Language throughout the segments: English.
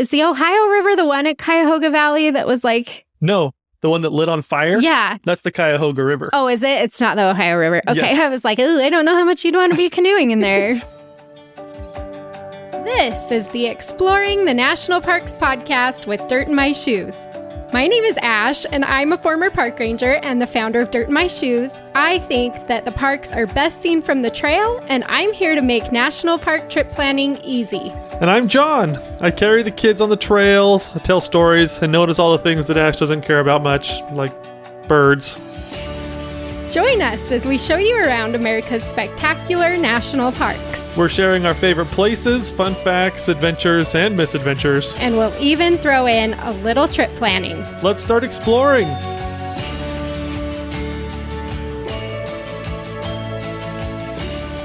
Is the Ohio River the one at Cuyahoga Valley that was like... No, the one that lit on fire? Yeah. That's the Cuyahoga River. Oh, is it? It's not the Ohio River. Okay, Yes. I was like, ooh, I don't know how much you'd want to be canoeing in there. This is the Exploring the National Parks podcast with Dirt in My Shoes. My name is Ash, and I'm a former park ranger and the founder of Dirt in My Shoes. I think that the parks are best seen from the trail, and I'm here to make national park trip planning easy. And I'm John. I carry the kids on the trails, I tell stories, and notice all the things that Ash doesn't care about much, like birds. Join us as we show you around America's spectacular national parks. We're sharing our favorite places, fun facts, adventures, and misadventures. And we'll even throw in a little trip planning. Let's start exploring.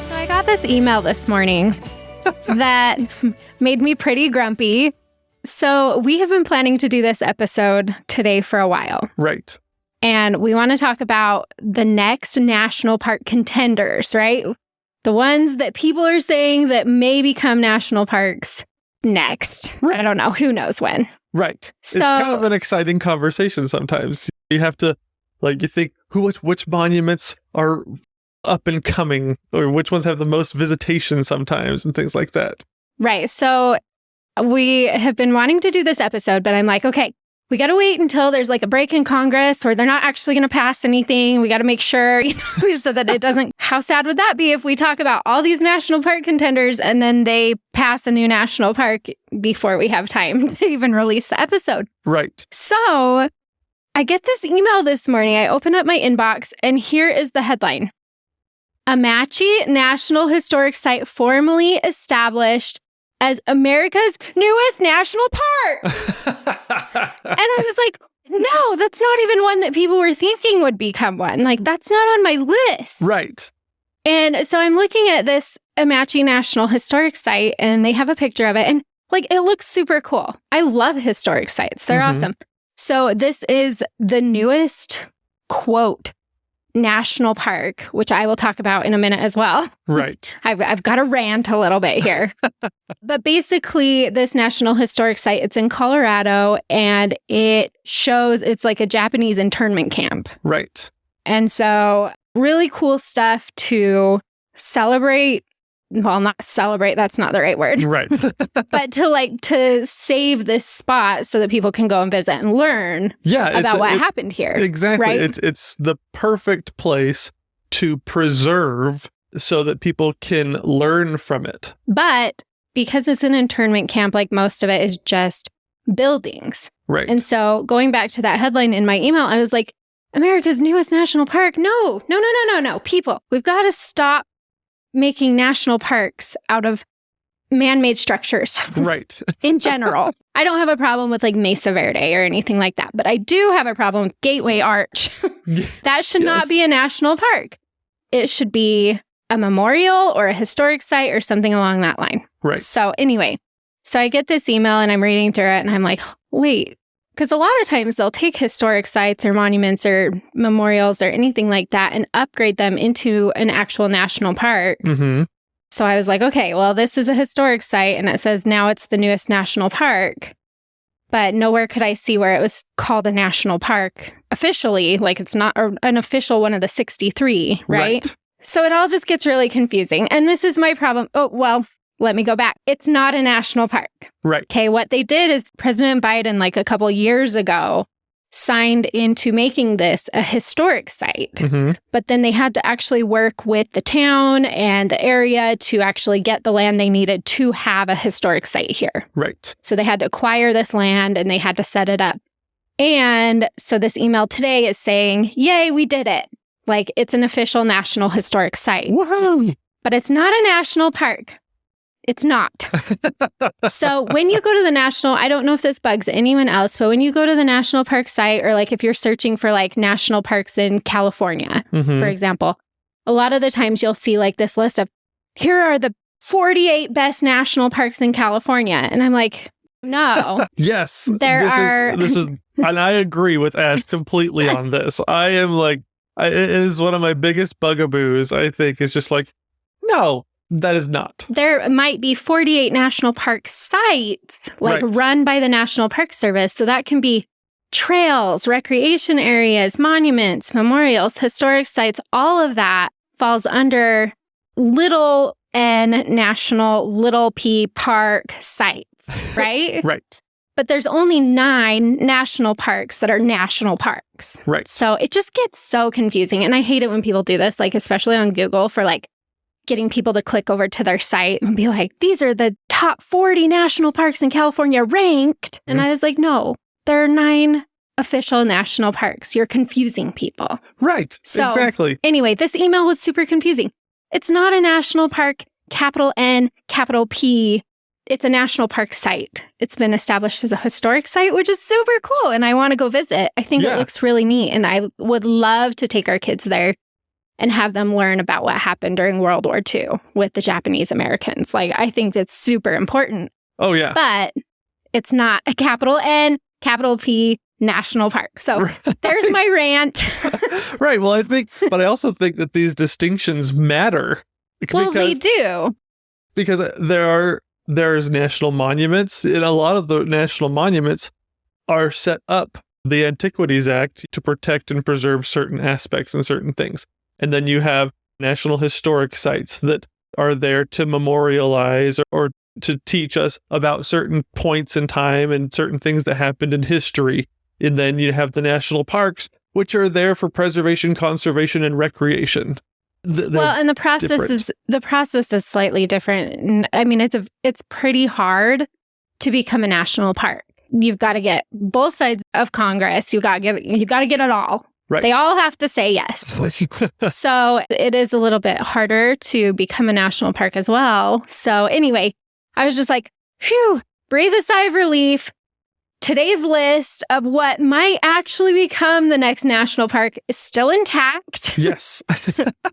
So I got this email this morning that made me pretty grumpy. So we have been planning to do this episode today for a while. Right. And we want to talk about the next national park contenders, right? The ones that people are saying that may become national parks next. Right. I don't know. Who knows when? Right. So, it's kind of an exciting conversation sometimes. You have to, you think, which monuments are up and coming, or which ones have the most visitation sometimes, and things like that. Right. So we have been wanting to do this episode, but I'm like, okay, we got to wait until there's like a break in Congress or they're not actually going to pass anything. We got to make sure, so that it doesn't... How sad would that be if we talk about all these national park contenders and then they pass a new national park before we have time to even release the episode? Right. So I get this email this morning. I open up my inbox and here is the headline. Amatchi National Historic Site formally established as America's newest national park. And I was like, no, that's not even one that people were thinking would become one. Like, that's not on my list. Right. And so I'm looking at this Amatchi National Historic Site, and they have a picture of it, and it looks super cool. I love historic sites. They're awesome. So this is the newest, quote, national park, which I will talk about in a minute as well. Right. I've got to rant a little bit here. But basically, this National Historic Site, it's in Colorado, and it shows it's like a Japanese internment camp. Right. And so really cool stuff to celebrate. Well, not celebrate, that's not the right word. Right. But to save this spot so that people can go and visit and learn about what happened here. Exactly. Right? It's the perfect place to preserve so that people can learn from it. But because it's an internment camp, most of it is just buildings. Right. And so going back to that headline in my email, I was like, America's newest national park? No. People, we've got to stop making national parks out of man-made structures. Right. In general. I don't have a problem with Mesa Verde or anything like that, but I do have a problem with Gateway Arch. That should not be a national park. It should be a memorial or a historic site or something along that line. Right. So anyway, I get this email and I'm reading through it and I'm like, wait, because a lot of times they'll take historic sites or monuments or memorials or anything like that and upgrade them into an actual national park. Mm-hmm. So I was like, okay, well, this is a historic site and it says now it's the newest national park. But nowhere could I see where it was called a national park officially. It's not an official one of the 63, right? So it all just gets really confusing. And this is my problem. Oh, well, let me go back. It's not a national park. Right. Okay, what they did is President Biden, a couple years ago, signed into making this a historic site. Mm-hmm. But then they had to actually work with the town and the area to actually get the land they needed to have a historic site here. Right. So they had to acquire this land and they had to set it up. And so this email today is saying, yay, we did it. It's an official national historic site. Woohoo! But it's not a national park. It's not. So when you go to the national, I don't know if this bugs anyone else, but when you go to the national park site or if you're searching for national parks in California, for example, a lot of the times you'll see this list of, here are the 48 best national parks in California. And I'm like, no. Yes. This is, and I agree with Ash completely on this. I am it is one of my biggest bugaboos, I think, is just no. That is not. There might be 48 national park sites, like Right. run by the National Park Service. So that can be trails, recreation areas, monuments, memorials, historic sites. All of that falls under little N national, little P park sites, right? Right. But there's only 9 national parks that are national parks. Right. So it just gets so confusing. And I hate it when people do this, like especially on Google for like getting people to click over to their site and be like, these are the top 40 national parks in California ranked. And I was like, no, there are 9 official national parks. You're confusing people. Right. So, exactly. Anyway, this email was super confusing. It's not a national park, capital N, capital P. It's a national park site. It's been established as a historic site, which is super cool. And I want to go visit. I think it looks really neat. And I would love to take our kids there and have them learn about what happened during World War II with the Japanese Americans. Like, I think that's super important. Oh, yeah. But it's not a capital N, capital P national park. So there's my rant. Right. Well, but I also think that these distinctions matter. Well, they do. Because there's national monuments, and a lot of the national monuments are set up, the Antiquities Act, to protect and preserve certain aspects and certain things. And then you have national historic sites that are there to memorialize or to teach us about certain points in time and certain things that happened in history. And then you have the national parks, which are there for preservation, conservation, and recreation. And the process is slightly different. I mean, it's pretty hard to become a national park. You've got to get both sides of Congress. You got to get it all. Right. They all have to say yes. So it is a little bit harder to become a national park as well. So anyway, I was just like, phew, breathe a sigh of relief. Today's list of what might actually become the next national park is still intact. Yes.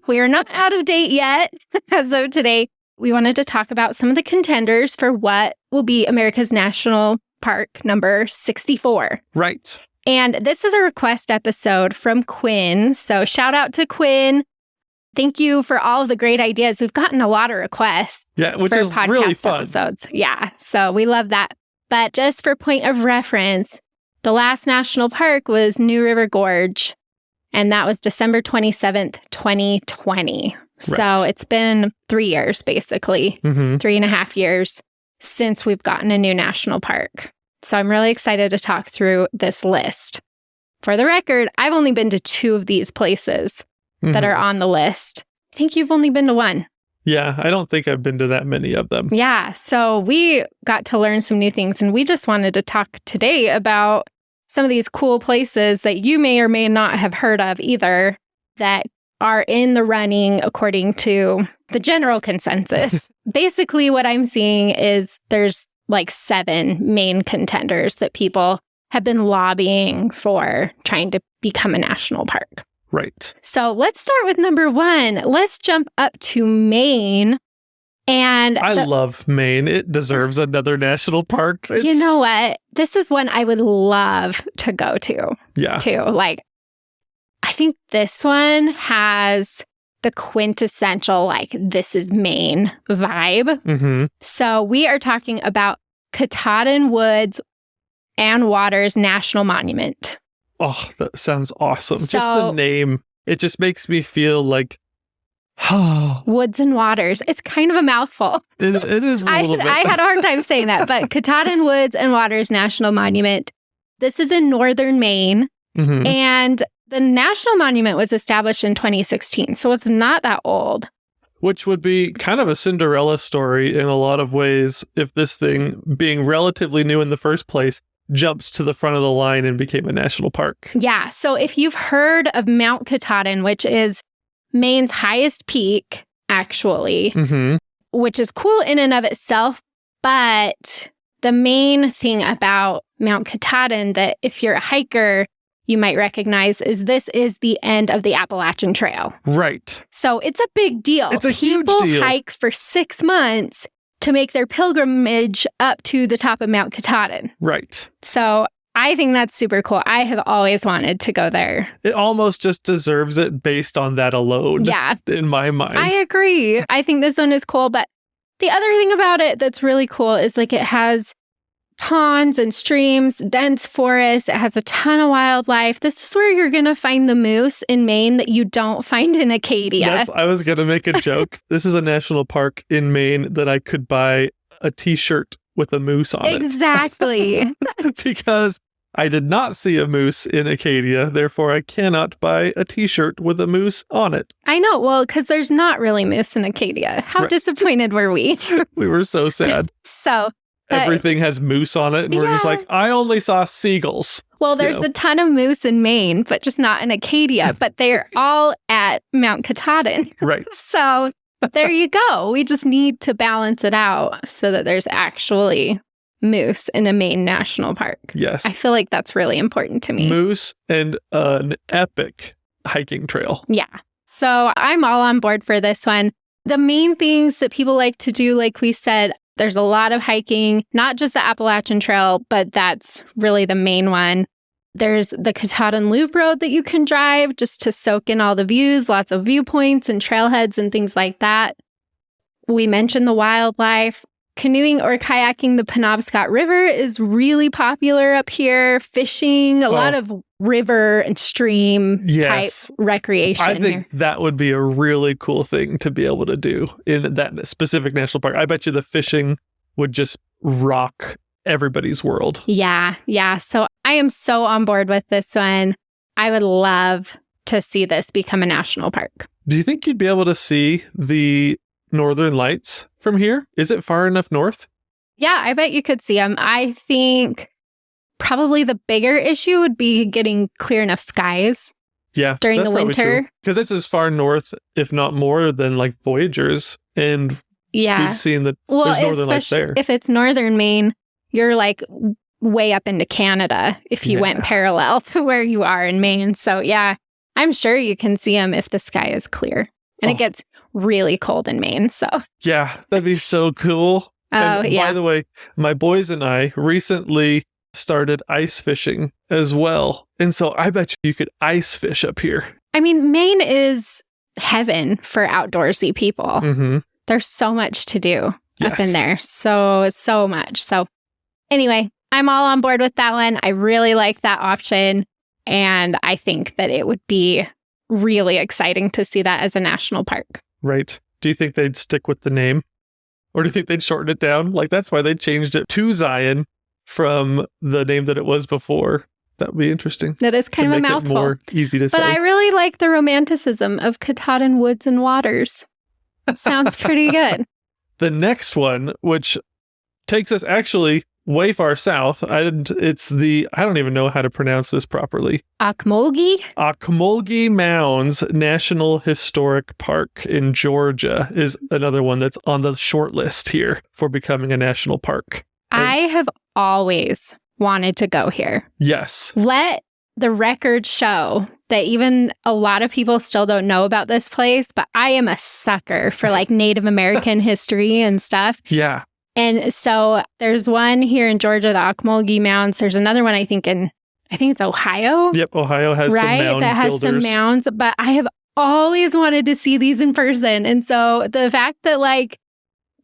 We are not out of date yet. As of today, we wanted to talk about some of the contenders for what will be America's National Park number 64. Right. And this is a request episode from Quinn. So shout out to Quinn. Thank you for all of the great ideas. We've gotten a lot of requests. Yeah, which for is podcast really fun. Episodes. Yeah, so we love that. But just for point of reference, the last national park was New River Gorge, and that was December 27th, 2020. Right. So it's been 3 years, basically, 3.5 years since we've gotten a new national park. So I'm really excited to talk through this list. For the record, I've only been to 2 of these places that are on the list. I think you've only been to 1. Yeah, I don't think I've been to that many of them. Yeah, so we got to learn some new things, and we just wanted to talk today about some of these cool places that you may or may not have heard of either that are in the running according to the general consensus. Basically, what I'm seeing is there's like 7 main contenders that people have been lobbying for trying to become a national park. Right. So let's start with number 1. Let's jump up to Maine. And I love Maine. It deserves another national park. You know what? This is one I would love to go to. Yeah. Too. Like, I think this one has the quintessential, like, this is Maine vibe. So we are talking about Katahdin Woods and Waters National Monument. Oh, that sounds awesome. So, just the name, it just makes me feel like, Woods and Waters. It's kind of a mouthful. It is a little bit. I had a hard time saying that, but Katahdin Woods and Waters National Monument. This is in northern Maine. And the national monument was established in 2016, so it's not that old. Which would be kind of a Cinderella story in a lot of ways if this thing, being relatively new in the first place, jumps to the front of the line and became a national park. Yeah. So if you've heard of Mount Katahdin, which is Maine's highest peak, actually, which is cool in and of itself. But the main thing about Mount Katahdin that if you're a hiker, you might recognize is this is the end of the Appalachian Trail. Right. So it's a big deal. It's a huge deal. People hike for 6 months to make their pilgrimage up to the top of Mount Katahdin. Right. So I think that's super cool. I have always wanted to go there. It almost just deserves it based on that alone. Yeah. In my mind. I agree. I think this one is cool. But the other thing about it that's really cool is like it has ponds and streams, dense forest. It has a ton of wildlife. This is where you're going to find the moose in Maine that you don't find in Acadia. I was going to make a joke. This is a national park in Maine that I could buy a t-shirt with a moose on it. Exactly. Because I did not see a moose in Acadia, therefore I cannot buy a t-shirt with a moose on it. I know. Well, because there's not really moose in Acadia. How disappointed were we? We were so sad. Everything has moose on it, and we're just like, I only saw seagulls. Well, there's a ton of moose in Maine, but just not in Acadia. But they're all at Mount Katahdin. Right. So there you go. We just need to balance it out so that there's actually moose in a Maine national park. Yes. I feel like that's really important to me. Moose and an epic hiking trail. Yeah. So I'm all on board for this one. The main things that people like to do, like we said, there's a lot of hiking, not just the Appalachian Trail, but that's really the main one. There's the Katahdin Loop Road that you can drive just to soak in all the views, lots of viewpoints and trailheads and things like that. We mentioned the wildlife. Canoeing or kayaking the Penobscot River is really popular up here. Fishing, a lot of river and stream type recreation. I think that would be a really cool thing to be able to do in that specific national park. I bet you the fishing would just rock everybody's world. Yeah. So I am so on board with this one. I would love to see this become a national park. Do you think you'd be able to see the Northern Lights from here? Is it far enough north? Yeah, I bet you could see them. I think probably the bigger issue would be getting clear enough skies. Yeah, during the winter. Because it's as far north, if not more, than like Voyagers. And we've seen that there's Northern Lights there. If it's northern Maine, you're like way up into Canada if you went parallel to where you are in Maine. So yeah, I'm sure you can see them if the sky is clear. And it gets really cold in Maine, so. Yeah, that'd be so cool. By the way, my boys and I recently started ice fishing as well. And so I bet you could ice fish up here. I mean, Maine is heaven for outdoorsy people. Mm-hmm. There's so much to do up in there. So much. So anyway, I'm all on board with that one. I really like that option. And I think that it would be really exciting to see that as a national park. Right. Do you think they'd stick with the name? Or do you think they'd shorten it down? Like, that's why they changed it to Zion from the name that it was before. That would be interesting. That is kind of a mouthful. It more easy to say. But I really like the romanticism of Katahdin Woods and Waters. Sounds pretty good. The next one, which takes us actually way far south. I don't even know how to pronounce this properly. Ocmulgee Mounds National Historic Park in Georgia is another one that's on the short list here for becoming a national park. I have always wanted to go here. Yes. Let the record show that even a lot of people still don't know about this place, but I am a sucker for like Native American history and stuff. Yeah. And so there's one here in Georgia, the Ocmulgee Mounds. There's another one, I think it's Ohio. Yep, Ohio has some mound that has some mounds. But I have always wanted to see these in person. And so the fact that like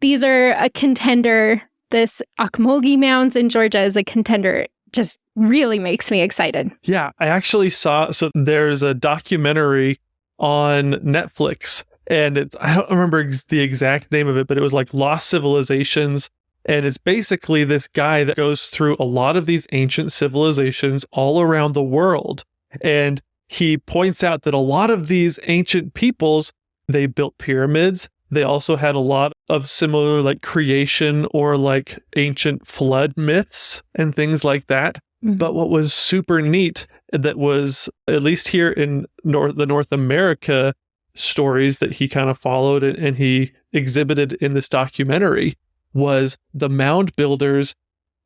these are a contender, this Ocmulgee Mounds in Georgia is a contender, just really makes me excited. Yeah, I actually saw, so there's a documentary on Netflix. And I don't remember the exact name of it, but it was like Lost Civilizations. And it's basically this guy that goes through a lot of these ancient civilizations all around the world. And he points out that a lot of these ancient peoples, they built pyramids. They also had a lot of similar like creation or like ancient flood myths and things like that. Mm-hmm. But what was super neat that was, at least here in the North America, stories that he kind of followed and he exhibited in this documentary was the mound builders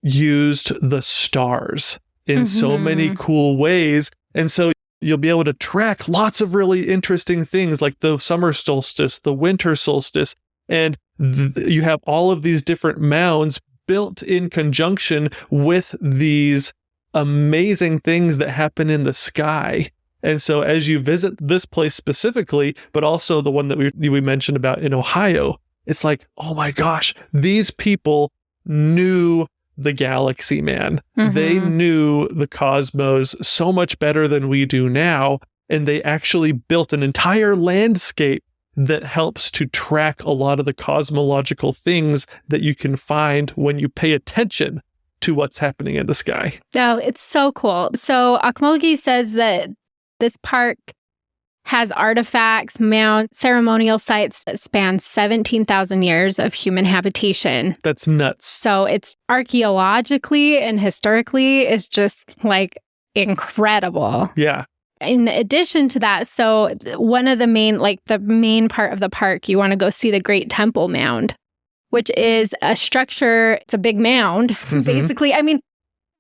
used the stars in so many cool ways. And so you'll be able to track lots of really interesting things like the summer solstice, the winter solstice, and you have all of these different mounds built in conjunction with these amazing things that happen in the sky. And so as you visit this place specifically, but also the one that we mentioned about in Ohio, it's like, oh my gosh, these people knew the galaxy, man. Mm-hmm. They knew the cosmos so much better than we do now. And they actually built an entire landscape that helps to track a lot of the cosmological things that you can find when you pay attention to what's happening in the sky. Oh, it's so cool. So Ocmulgee says that this park has artifacts, mounds, ceremonial sites that span 17,000 years of human habitation. That's nuts. So it's archaeologically and historically is just like incredible. Yeah. In addition to that, so one of the main part of the park, you want to go see the Great Temple Mound, which is a structure. It's a big mound, basically. I mean,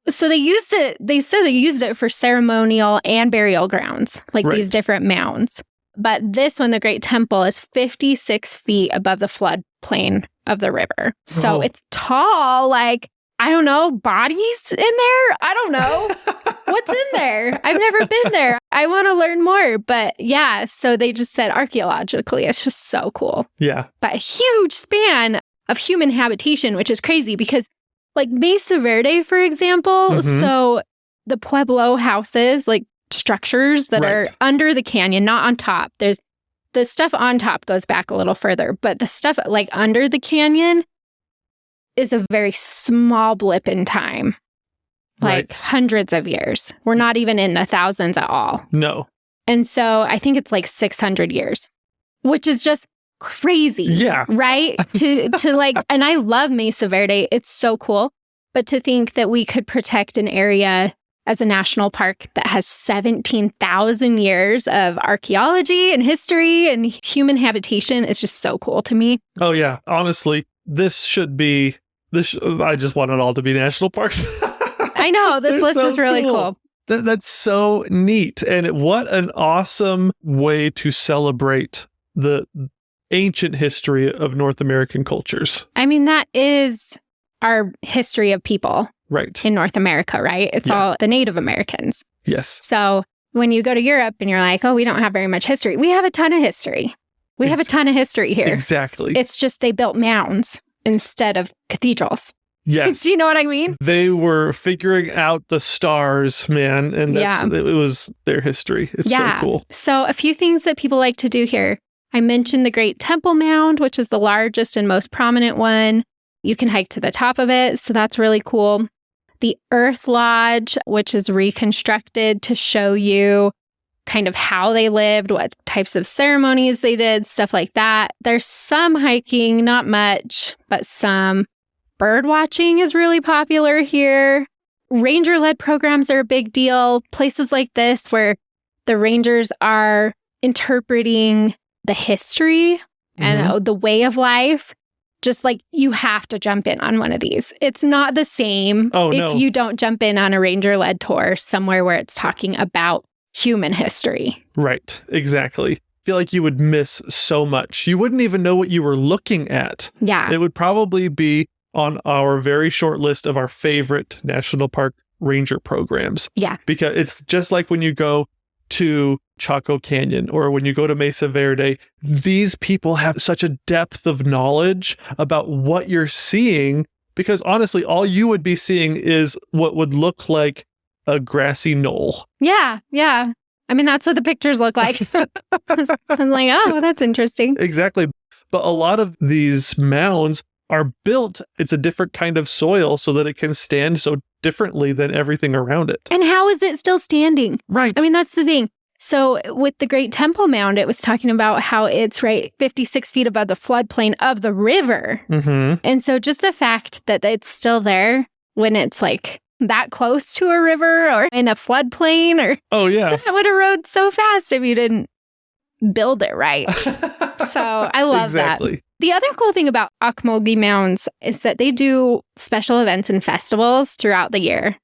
so they said they used it for ceremonial and burial grounds, like these different mounds. But this one, the Great Temple, is 56 feet above the floodplain of the river. So it's tall, like, I don't know, bodies in there? I don't know. What's in there? I've never been there. I want to learn more. But yeah, so they just said archaeologically, it's just so cool. Yeah. But a huge span of human habitation, which is crazy because like Mesa Verde, for example, so the Pueblo houses, like structures that are under the canyon, not on top. There's the stuff on top goes back a little further, but the stuff like under the canyon is a very small blip in time, like hundreds of years. We're not even in the thousands at all. No. And so I think it's like 600 years, which is just crazy. Yeah. Right? to like, and I love Mesa Verde. It's so cool. But to think that we could protect an area as a national park that has 17,000 years of archaeology and history and human habitation is just so cool to me. Oh, yeah. Honestly, I just want it all to be national parks. I know. This list is really cool. That's so neat. And what an awesome way to celebrate the ancient history of North American cultures. I mean, that is our history of people in North America, right? It's all the Native Americans. Yes. So when you go to Europe and you're like, oh, we don't have very much history. We have a ton of history. We have a ton of history here. Exactly. It's just they built mounds instead of cathedrals. Yes. Do you know what I mean? They were figuring out the stars, man. And it was their history. It's so cool. So a few things that people like to do here. I mentioned the Great Temple Mound, which is the largest and most prominent one. You can hike to the top of it. So that's really cool. The Earth Lodge, which is reconstructed to show you kind of how they lived, what types of ceremonies they did, stuff like that. There's some hiking, not much, but some. Bird watching is really popular here. Ranger-led programs are a big deal. Places like this where the rangers are interpreting the history and the way of life. Just like you have to jump in on one of these. It's not the same if you don't jump in on a ranger-led tour somewhere where it's talking about human history. Right, exactly. I feel like you would miss so much. You wouldn't even know what you were looking at. Yeah. It would probably be on our very short list of our favorite national park ranger programs. Yeah. Because it's just like when you go to Chaco Canyon or when you go to Mesa Verde, these people have such a depth of knowledge about what you're seeing because honestly, all you would be seeing is what would look like a grassy knoll. Yeah. Yeah. I mean, that's what the pictures look like. I'm like, oh, that's interesting. Exactly. But a lot of these mounds are built, it's a different kind of soil so that it can stand so differently than everything around it. And how is it still standing? Right. I mean, that's the thing. So with the Great Temple Mound, it was talking about how it's 56 feet above the floodplain of the river. And so just the fact that it's still there when it's like that close to a river or in a floodplain or that would erode so fast if you didn't build it right. So I love that. The other cool thing about Ocmulgee Mounds is that they do special events and festivals throughout the year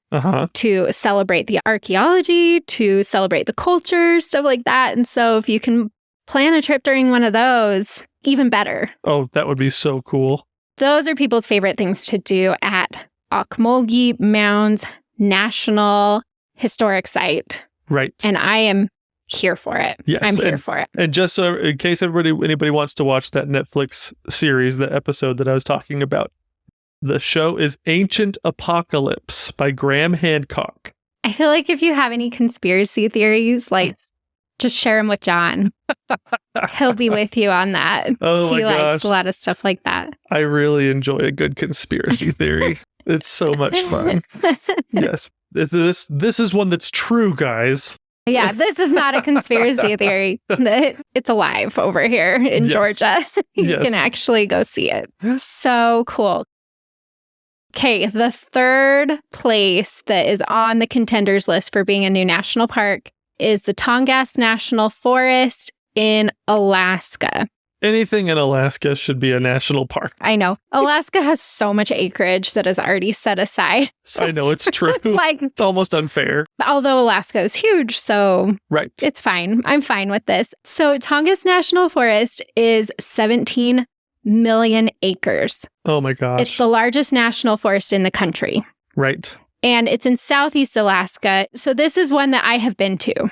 to celebrate the archaeology, to celebrate the culture, stuff like that. And so if you can plan a trip during one of those, even better. Oh, that would be so cool. Those are people's favorite things to do at Ocmulgee Mounds national historic site. Right. And I am here for it. Yes, I'm here for it. And just so in case anybody wants to watch that Netflix series, the episode that I was talking about, the show is Ancient Apocalypse by Graham Hancock. I feel like if you have any conspiracy theories, like just share them with John. He'll be with you on that. Oh he my likes gosh. a lot of stuff like that. I really enjoy a good conspiracy theory. It's so much fun. Yes. This is one that's true, guys. Yeah, this is not a conspiracy theory. It's alive over here in Georgia. You can actually go see it. So cool. Okay, the third place that is on the contenders list for being a new national park is the Tongass National Forest in Alaska. Anything in Alaska should be a national park. I know. Alaska has so much acreage that is already set aside. I know, it's true. It's almost unfair. Although Alaska is huge, so right. It's fine. I'm fine with this. So Tongass National Forest is 17 million acres. Oh my gosh. It's the largest national forest in the country. Right. And it's in Southeast Alaska. So this is one that I have been to.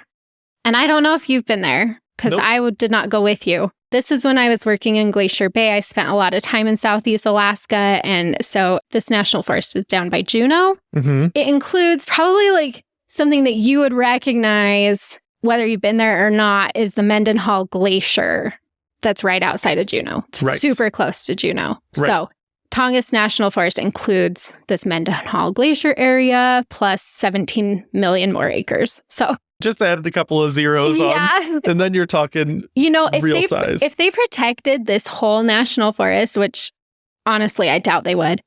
And I don't know if you've been there because I did not go with you. This is when I was working in Glacier Bay. I spent a lot of time in Southeast Alaska. And so this national forest is down by Juneau. Mm-hmm. It includes probably like something that you would recognize, whether you've been there or not, is the Mendenhall Glacier that's right outside of Juneau. It's super close to Juneau. Right. So Tongass National Forest includes this Mendenhall Glacier area plus 17 million more acres. So just added a couple of zeros on, and then you're talking real size. If they protected this whole national forest, which honestly I doubt they would,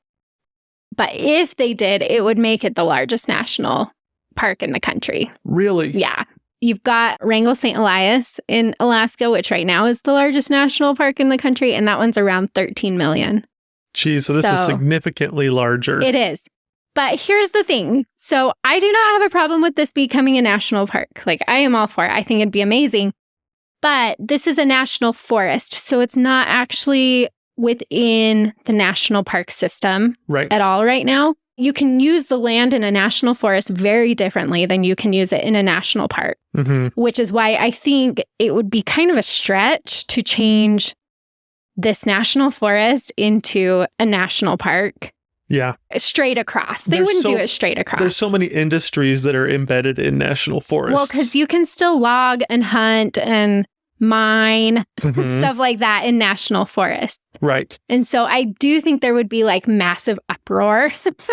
but if they did, it would make it the largest national park in the country. Really? Yeah. You've got Wrangell St. Elias in Alaska, which right now is the largest national park in the country, and that one's around 13 million. Geez, so this is significantly larger. It is. But here's the thing. So I do not have a problem with this becoming a national park. Like, I am all for it. I think it'd be amazing. But this is a national forest, so it's not actually within the national park system at all right now. You can use the land in a national forest very differently than you can use it in a national park, which is why I think it would be kind of a stretch to change this national forest into a national park. Yeah. Straight across. They wouldn't do it straight across. There's so many industries that are embedded in national forests. Well, because you can still log and hunt and mine, stuff like that in national forests. Right. And so I do think there would be like massive uproar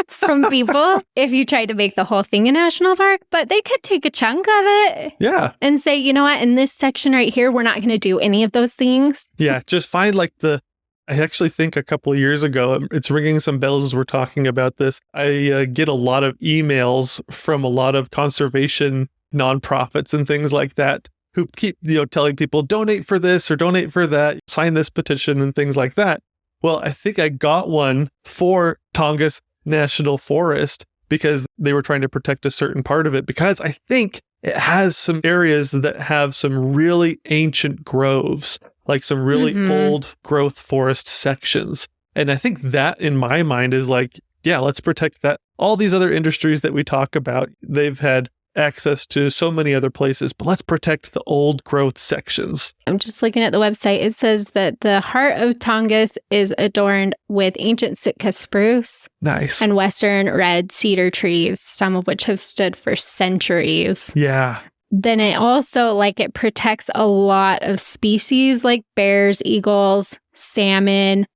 from people if you tried to make the whole thing a national park, but they could take a chunk of it. Yeah. And say, you know what, in this section right here, we're not going to do any of those things. Yeah. Just find like I actually think a couple of years ago, it's ringing some bells as we're talking about this. I get a lot of emails from a lot of conservation nonprofits and things like that who keep, telling people, donate for this or donate for that, sign this petition and things like that. Well, I think I got one for Tongass National Forest because they were trying to protect a certain part of it, because I think it has some areas that have some really ancient groves, like some really old growth forest sections. And I think that in my mind is like, yeah, let's protect that. All these other industries that we talk about, they've had access to so many other places, but let's protect the old growth sections. I'm just looking at the website. It says that the heart of Tongass is adorned with ancient Sitka spruce. Nice. And western red cedar trees, some of which have stood for centuries. Yeah. Then it also, it protects a lot of species like bears, eagles, salmon,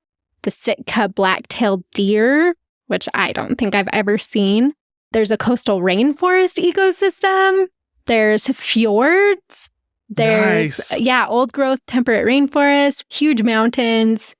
the Sitka black-tailed deer, which I don't think I've ever seen. There's a coastal rainforest ecosystem. There's fjords. There's, old growth temperate rainforest, huge mountains,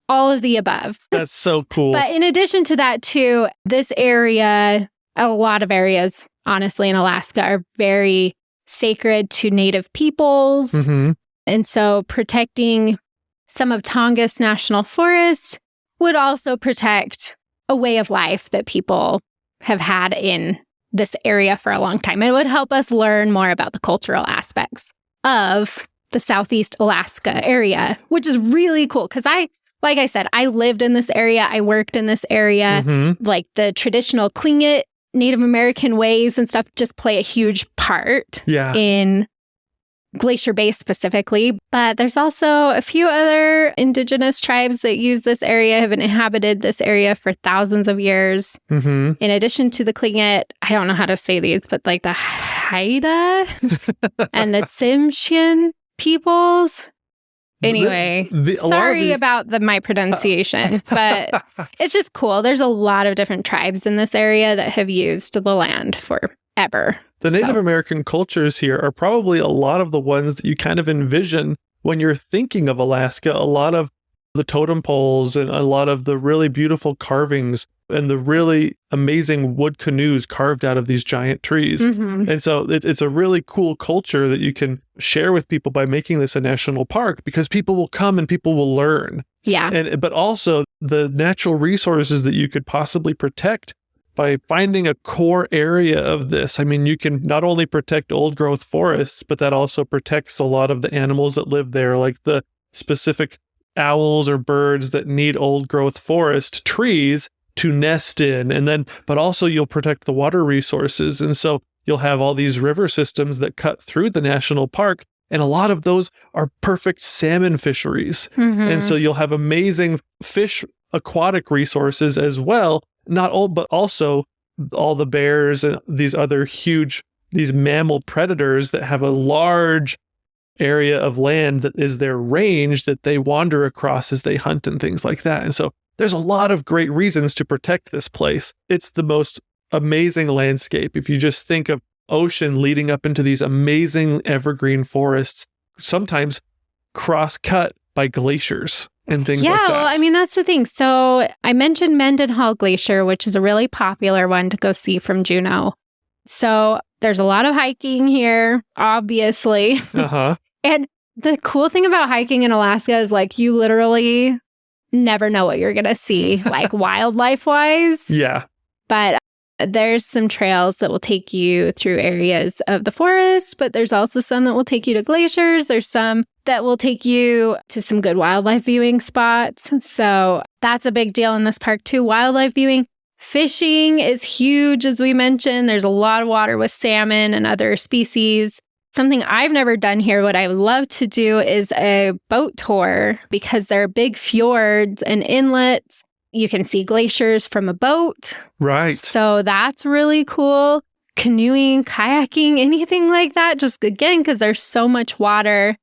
all of the above. That's so cool. But in addition to that, too, this area, a lot of areas, honestly, in Alaska are very sacred to Native peoples. And so protecting some of Tongass National Forest would also protect a way of life that people have had in this area for a long time. It would help us learn more about the cultural aspects of the Southeast Alaska area, which is really cool because like I said, I lived in this area. I worked in this area. Like the traditional Tlingit Native American ways and stuff just play a huge part in Glacier Bay specifically. But there's also a few other indigenous tribes that use this area, have inhabited this area for thousands of years. In addition to the Tlingit, I don't know how to say these, but like the Haida and the Tsimshian peoples. Anyway, sorry about my pronunciation, but it's just cool. There's a lot of different tribes in this area that have used the land forever. The Native American cultures here are probably a lot of the ones that you kind of envision when you're thinking of Alaska. A lot of the totem poles and a lot of the really beautiful carvings and the really amazing wood canoes carved out of these giant trees. And so it's a really cool culture that you can share with people by making this a national park, because people will come and people will learn. But also the natural resources that you could possibly protect by finding a core area of this. I mean, you can not only protect old growth forests, but that also protects a lot of the animals that live there, like the specific owls or birds that need old growth forest trees to nest in. And then, but also you'll protect the water resources. And so you'll have all these river systems that cut through the national park. And a lot of those are perfect salmon fisheries. And so you'll have amazing fish aquatic resources as well. Not all, but also all the bears and these other these mammal predators that have a large area of land that is their range that they wander across as they hunt and things like that. And so there's a lot of great reasons to protect this place. It's the most amazing landscape. If you just think of ocean leading up into these amazing evergreen forests, sometimes cross-cut by glaciers and things like that. Yeah, well, I mean, that's the thing. So I mentioned Mendenhall Glacier, which is a really popular one to go see from Juneau. So there's a lot of hiking here, obviously. And the cool thing about hiking in Alaska is like you literally never know what you're going to see, like wildlife-wise. But there's some trails that will take you through areas of the forest, but there's also some that will take you to glaciers. There's some that will take you to some good wildlife viewing spots. So that's a big deal in this park too. Wildlife viewing. Fishing is huge, as we mentioned. There's a lot of water with salmon and other species. Something I've never done here, what I would love to do is a boat tour, because there are big fjords and inlets. You can see glaciers from a boat. So that's really cool. Canoeing, kayaking, anything like that. Just again, because there's so much water.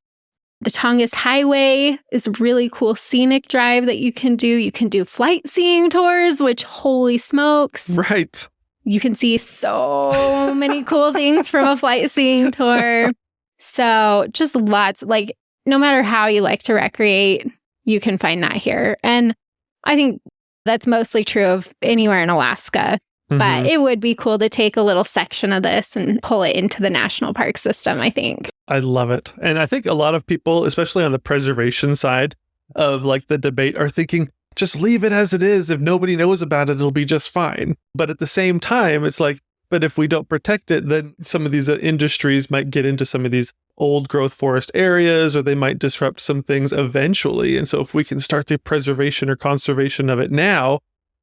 The Tongass Highway is a really cool scenic drive that you can do. You can do flight seeing tours, which holy smokes. You can see so many cool things from a flight seeing tour. So just lots, like no matter how you like to recreate, you can find that here. And I think that's mostly true of anywhere in Alaska. But it would be cool to take a little section of this and pull it into the national park system, I think. I love it. And I think a lot of people, especially on the preservation side of like the debate, are thinking, just leave it as it is. If nobody knows about it, it'll be just fine. But at the same time, it's like, but if we don't protect it, then some of these industries might get into some of these old growth forest areas, or they might disrupt some things eventually. And so if we can start the preservation or conservation of it now,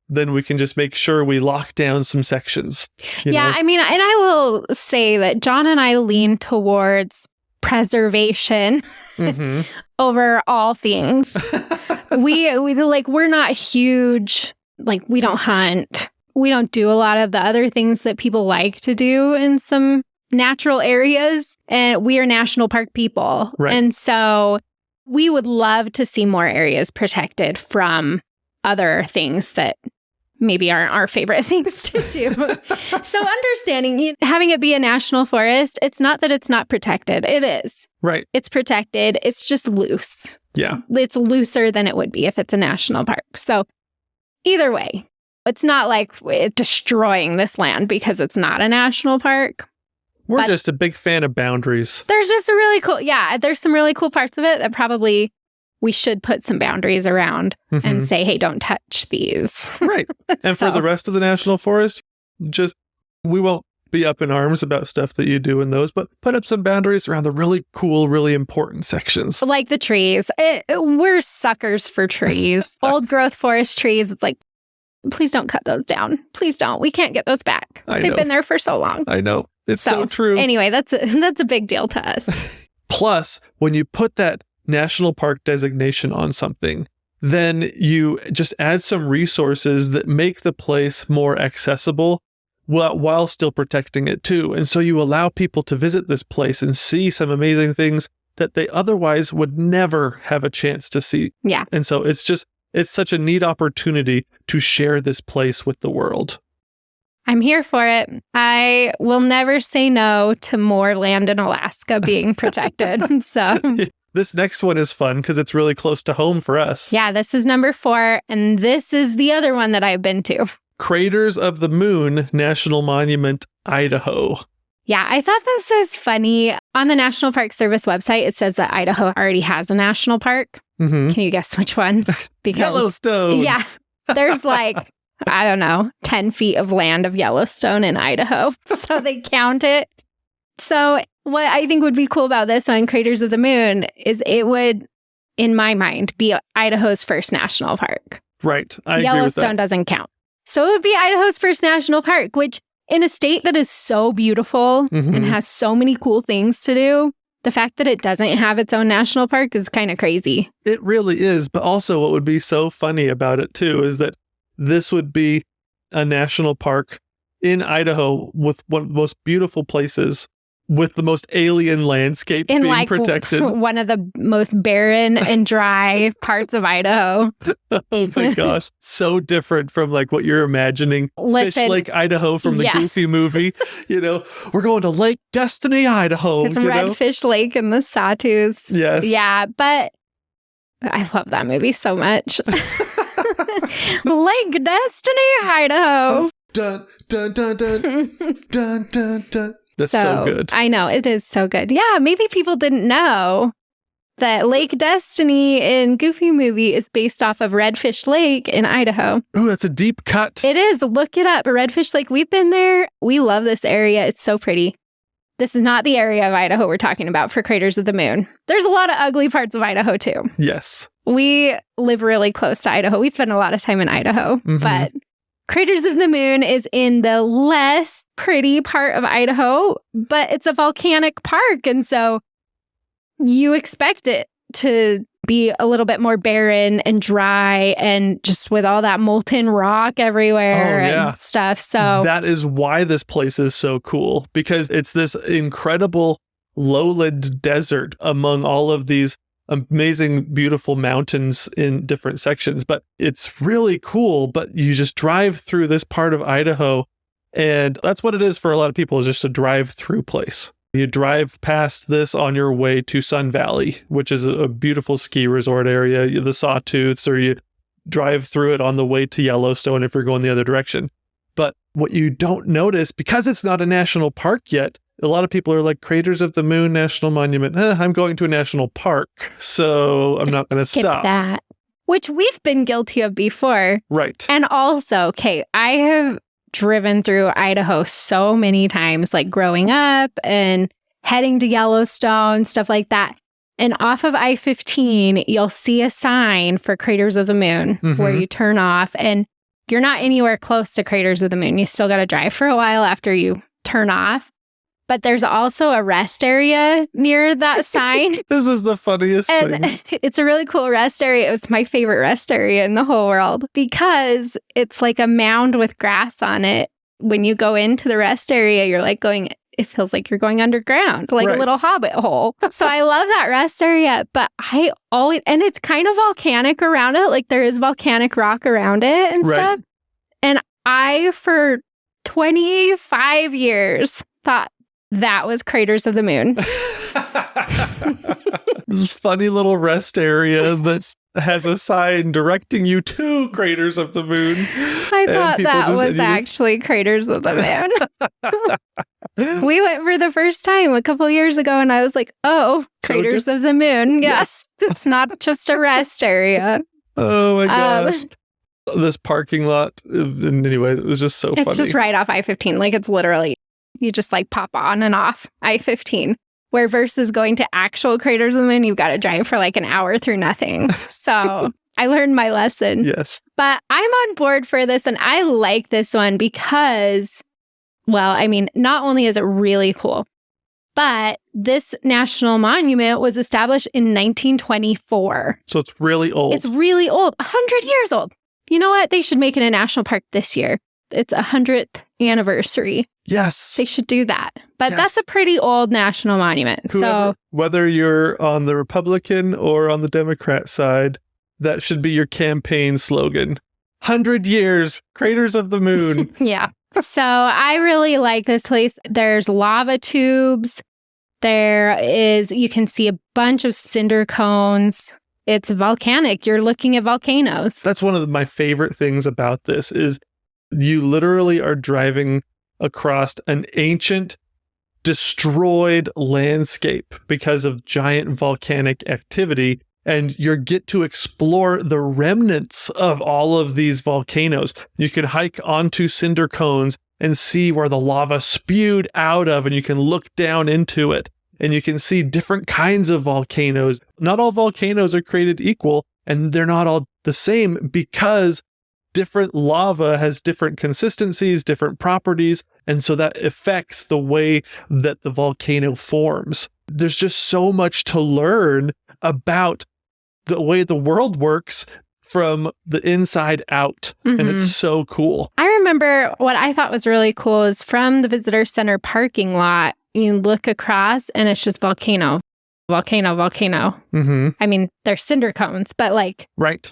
then we can just make sure we lock down some sections. You know? I mean, and I will say that John and I lean towards preservation over all things. We're not huge, like we don't hunt. We don't do a lot of the other things that people like to do in some natural areas. And we are national park people. And so we would love to see more areas protected from other things that maybe aren't our favorite things to do. So understanding, having it be a national forest, it's not that it's not protected. It is. It's protected. It's just loose. It's looser than it would be if it's a national park. So either way, it's not like destroying this land because it's not a national park. We're just a big fan of boundaries. There's just a really cool, there's some really cool parts of it that probably we should put some boundaries around and say, hey, don't touch these. And for the rest of the national forest, we won't be up in arms about stuff that you do in those, but put up some boundaries around the really cool, really important sections. Like the trees. We're suckers for trees. Old growth forest trees. It's like, please don't cut those down. Please don't. We can't get those back. They've been there for so long. I know. It's so true. Anyway, that's a big deal to us. Plus, when you put that national park designation on something, then you just add some resources that make the place more accessible while still protecting it too. And so you allow people to visit this place and see some amazing things that they otherwise would never have a chance to see. Yeah. And so it's such a neat opportunity to share this place with the world. I'm here for it. I will never say no to more land in Alaska being protected. So this next one is fun because it's really close to home for us. Yeah, this is number 4. And this is the other one that I've been to. Craters of the Moon National Monument, Idaho. Yeah, I thought this was funny. On the National Park Service website, it says that Idaho already has a national park. Mm-hmm. Can you guess which one? Because Yellowstone. Yeah, there's I don't know, 10 feet of land of Yellowstone in Idaho. So they count it. So what I think would be cool about this on Craters of the Moon is it would, in my mind, be Idaho's first national park. Right. I agree with that. Yellowstone doesn't count. So it would be Idaho's first national park, which in a state that is so beautiful and has so many cool things to do, the fact that it doesn't have its own national park is kind of crazy. It really is. But also what would be so funny about it too is that this would be a national park in Idaho with one of the most beautiful places with the most alien landscape in being protected. One of the most barren and dry parts of Idaho. Oh my gosh. So different from what you're imagining. Fish Lake, Idaho from the Goofy movie. We're going to Lake Destiny, Idaho. It's Redfish Lake and the Sawtooths. Yes. Yeah, but I love that movie so much. Lake Destiny, Idaho. Dun, dun, dun, dun, dun, dun, dun. That's so good. I know, it is so good. Yeah, maybe people didn't know that Lake Destiny in Goofy movie is based off of Redfish Lake in Idaho. Ooh, that's a deep cut. It is. Look it up. Redfish Lake. We've been there. We love this area. It's so pretty. This is not the area of Idaho we're talking about for Craters of the Moon. There's a lot of ugly parts of Idaho too. Yes. We live really close to Idaho. We spend a lot of time in Idaho, but Craters of the Moon is in the less pretty part of Idaho, but it's a volcanic park. And so you expect it to be a little bit more barren and dry and just with all that molten rock everywhere and stuff. So that is why this place is so cool, because it's this incredible lowland desert among all of these amazing, beautiful mountains in different sections. But it's really cool. But you just drive through this part of Idaho, and that's what it is for a lot of people, is just a drive-through place. You drive past this on your way to Sun Valley, which is a beautiful ski resort area, the Sawtooths, or you drive through it on the way to Yellowstone if you're going the other direction. But what you don't notice, because it's not a national park yet, a lot of people are like, Craters of the Moon National Monument. I'm going to a national park, so I'm not going to stop. That, which we've been guilty of before. Right. And also, I have driven through Idaho so many times, growing up and heading to Yellowstone, stuff like that. And off of I-15, you'll see a sign for Craters of the Moon where you turn off, and you're not anywhere close to Craters of the Moon. You still got to drive for a while after you turn off. But there's also a rest area near that sign. This is the funniest thing. It's a really cool rest area. It's my favorite rest area in the whole world because it's like a mound with grass on it. When you go into the rest area, you're it feels like you're going underground, a little hobbit hole. So I love that rest area, but and it's kind of volcanic around it. There is volcanic rock around it and stuff. And I, for 25 years, thought that was Craters of the Moon. This funny little rest area that has a sign directing you to Craters of the Moon. I thought that was actually Craters of the Moon. We went for the first time a couple years ago, and I was like, oh, Craters of the Moon. Yes. It's not just a rest area. Oh my gosh. This parking lot, anyway, it was just so funny. It's just right off I-15. It's literally, you just pop on and off I-15. Where versus going to actual Craters of the Moon, you've got to drive for an hour through nothing. So I learned my lesson. Yes. But I'm on board for this, and I like this one because, well, I mean, not only is it really cool, but this national monument was established in 1924. So it's really old. It's really old, 100 years old. You know what? They should make it a national park this year. It's 100th anniversary. Yes. They should do that. But that's a pretty old national monument. Whether you're on the Republican or on the Democrat side, that should be your campaign slogan. 100 years, Craters of the Moon. Yeah. So I really like this place. There's lava tubes. You can see a bunch of cinder cones. It's volcanic. You're looking at volcanoes. That's one of my favorite things about this is you literally are driving across an ancient, destroyed landscape because of giant volcanic activity. And you get to explore the remnants of all of these volcanoes. You can hike onto cinder cones and see where the lava spewed out of, and you can look down into it. And you can see different kinds of volcanoes. Not all volcanoes are created equal, and they're not all the same because different lava has different consistencies, different properties, and so that affects the way that the volcano forms. There's just so much to learn about the way the world works from the inside out, and it's so cool. I remember what I thought was really cool is from the visitor center parking lot, you look across and it's just volcano. Mm-hmm. I mean, they're cinder cones, but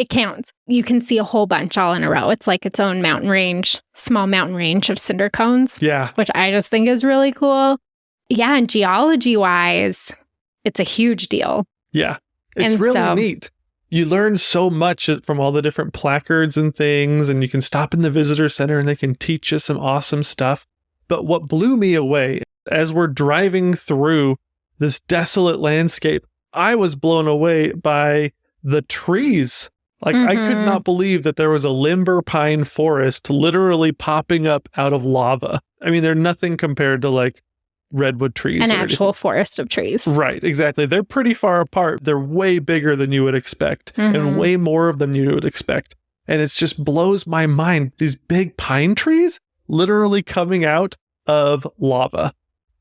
it counts. You can see a whole bunch all in a row. It's like its own mountain range, small mountain range of cinder cones. Yeah. Which I just think is really cool. Yeah, and geology-wise, it's a huge deal. Yeah. It's really neat. You learn so much from all the different placards and things, and you can stop in the visitor center and they can teach you some awesome stuff. But what blew me away as we're driving through this desolate landscape, I was blown away by the trees. I could not believe that there was a limber pine forest literally popping up out of lava. I mean, they're nothing compared to redwood trees. An actual forest of trees. Right, exactly. They're pretty far apart. They're way bigger than you would expect and way more of them you would expect. And it just blows my mind. These big pine trees literally coming out of lava.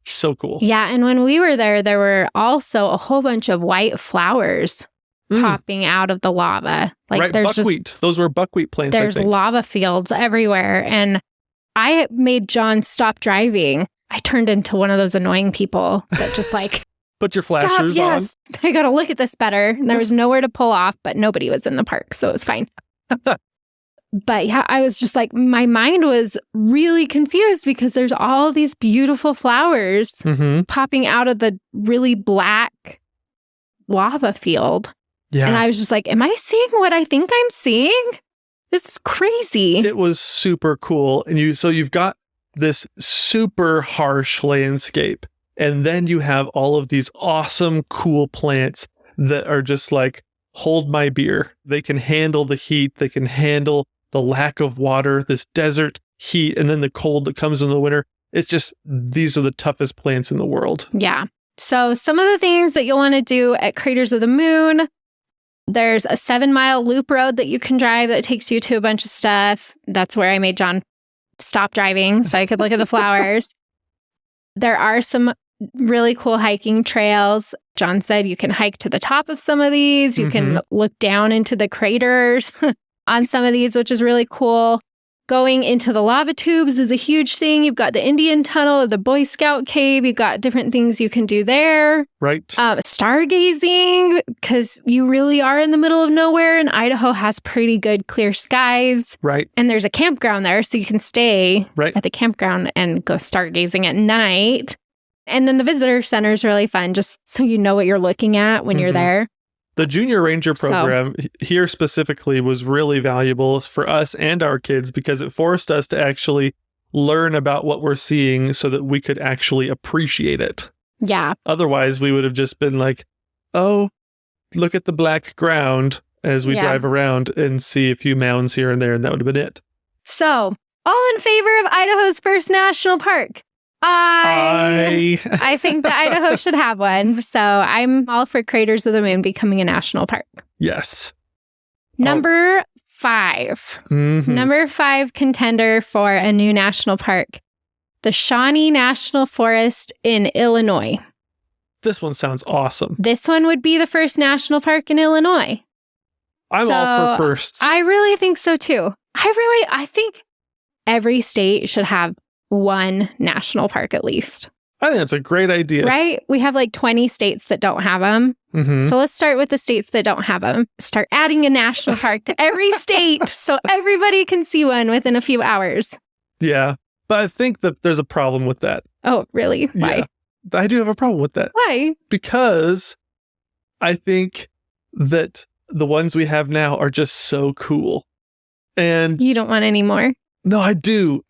So cool. Yeah, and when we were there, there were also a whole bunch of white flowers popping out of the lava. There's buckwheat. Those were buckwheat plants, There's lava fields everywhere. And I made John stop driving. I turned into one of those annoying people that just put your flashers on. I got to look at this better. And there was nowhere to pull off, but nobody was in the park, so it was fine. But yeah, I was just my mind was really confused because there's all these beautiful flowers popping out of the really black lava field. Yeah. And I was just am I seeing what I think I'm seeing? This is crazy. It was super cool. And you've got this super harsh landscape, and then you have all of these awesome, cool plants that are just hold my beer. They can handle the heat. They can handle the lack of water, this desert heat, and then the cold that comes in the winter. It's just, these are the toughest plants in the world. Yeah. So some of the things that you'll want to do at Craters of the Moon, there's a 7-mile loop road that you can drive that takes you to a bunch of stuff. That's where I made John stop driving so I could look at the flowers. There are some really cool hiking trails. John said you can hike to the top of some of these. You can look down into the craters on some of these, which is really cool. Going into the lava tubes is a huge thing. You've got the Indian Tunnel or the Boy Scout Cave. You've got different things you can do there. Right. Stargazing, because you really are in the middle of nowhere, and Idaho has pretty good clear skies. Right. And there's a campground there, so you can stay at the campground and go stargazing at night. And then the visitor center is really fun, just so you know what you're looking at when you're there. The Junior Ranger program here specifically was really valuable for us and our kids because it forced us to actually learn about what we're seeing so that we could actually appreciate it. Yeah. Otherwise, we would have just been oh, look at the black ground as we drive around and see a few mounds here and there, and that would have been it. So, all in favor of Idaho's first national park? I think that Idaho should have one. So I'm all for Craters of the Moon becoming a national park. Yes. Number 5. Mhm. Number 5 contender for a new national park. The Shawnee National Forest in Illinois. This one sounds awesome. This one would be the first national park in Illinois. I'm all for firsts. I really think so too. I think every state should have one national park at least. I think that's a great idea. Right? We have like 20 states that don't have them. Mhm. So let's start with the states that don't have them. Start adding a national park to every state so everybody can see one within a few hours. Yeah. But I think that there's a problem with that. Oh, really? Why? Yeah. I do have a problem with that. Why? Because I think that the ones we have now are just so cool. And You don't want any more? no, I do.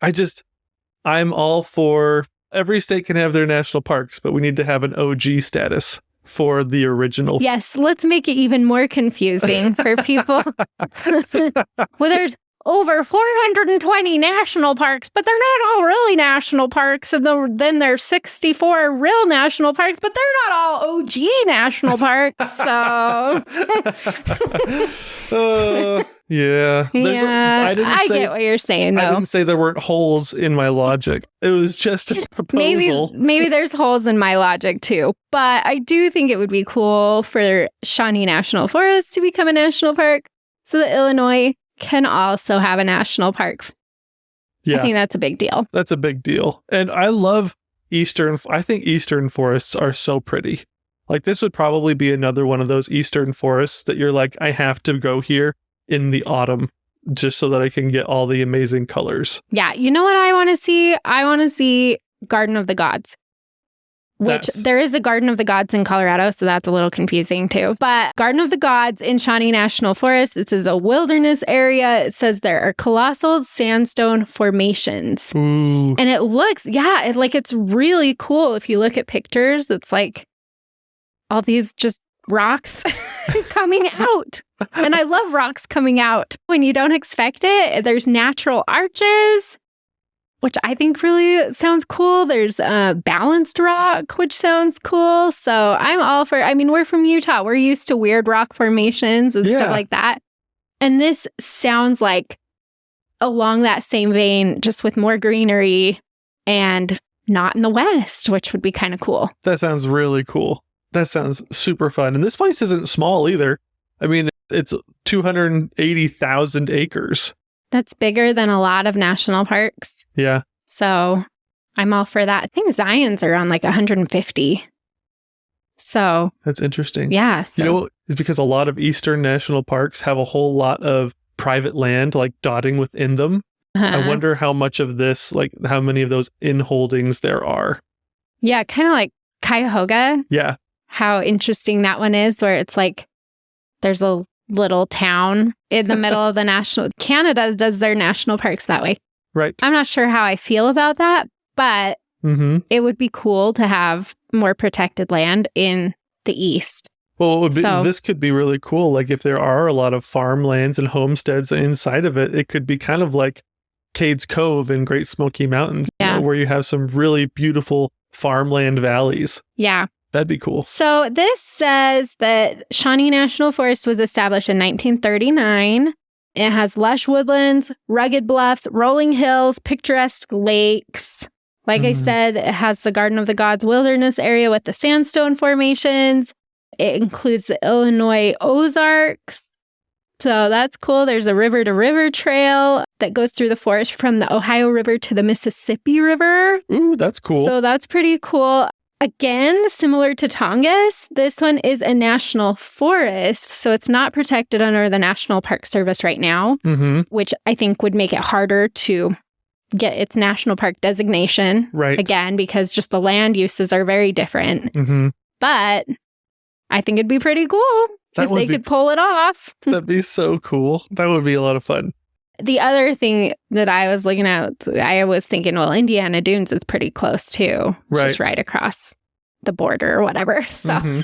I'm all for every state can have their national parks, but we need to have an OG status for the original. Yes, let's make it even more confusing for people. Well, there's over 420 national parks, but they're not all really national parks. And then there's 64 real national parks, but they're not all OG national parks. So, yeah. I get what you're saying, I though. didn't say there weren't holes in my logic. It was just a proposal. Maybe there's holes in my logic too, but I do think it would be cool for Shawnee National Forest to become a national park so that Illinois can also have a national park. Yeah. I think that's a big deal. That's a big deal. And I think eastern forests are so pretty. Like this would probably be another one of those eastern forests that you're like, I have to go here in the autumn just so that I can get all the amazing colors. Yeah. You know what I want to see? I want to see Garden of the Gods. Which there is a Garden of the Gods in Colorado, so that's a little confusing too. But Garden of the Gods in Shawnee National Forest, this is a wilderness area. It says there are colossal sandstone formations. Ooh. And it looks, it's really cool. If you look at pictures, it's like all these just rocks coming out. And I love rocks coming out when you don't expect it. There's natural arches, which I think really sounds cool. There's balanced rock, which sounds cool. So I'm all for, we're from Utah. We're used to weird rock formations and stuff like that. And this sounds like along that same vein, just with more greenery and not in the West, which would be kind of cool. That sounds really cool. That sounds super fun. And this place isn't small either. It's 280,000 acres. That's bigger than a lot of national parks. Yeah. So I'm all for that. I think Zion's around like 150. So that's interesting. Yeah. So. You know, it's because a lot of Eastern national parks have a whole lot of private land like dotting within them. I wonder how much of this, like how many of those inholdings there are. Yeah. Kind of like Cuyahoga. Yeah. How interesting that one is, where it's like there's a little town in the middle of the national. Canada does their national parks that way. Right. I'm not sure how I feel about that, but it would be cool to have more protected land in the East. Well, this could be really cool. Like if there are a lot of farmlands and homesteads inside of it, it could be kind of like Cades Cove in Great Smoky Mountains, where you have some really beautiful farmland valleys. Yeah. That'd be cool. So this says that Shawnee National Forest was established in 1939. It has lush woodlands, rugged bluffs, rolling hills, picturesque lakes. Like I said, it has the Garden of the Gods wilderness area with the sandstone formations. It includes the Illinois Ozarks. So that's cool. There's a river-to-river trail that goes through the forest from the Ohio River to the Mississippi River. Ooh, that's cool. So that's pretty cool. Again, similar to Tongass, this one is a national forest, so it's not protected under the National Park Service right now, which I think would make it harder to get its national park designation. Right. Again, because just the land uses are very different. But I think it'd be pretty cool if they could pull it off. That'd be so cool. That would be a lot of fun. The other thing that I was looking at, I was thinking, well, Indiana Dunes is pretty close too. It's just right across the border or whatever. So,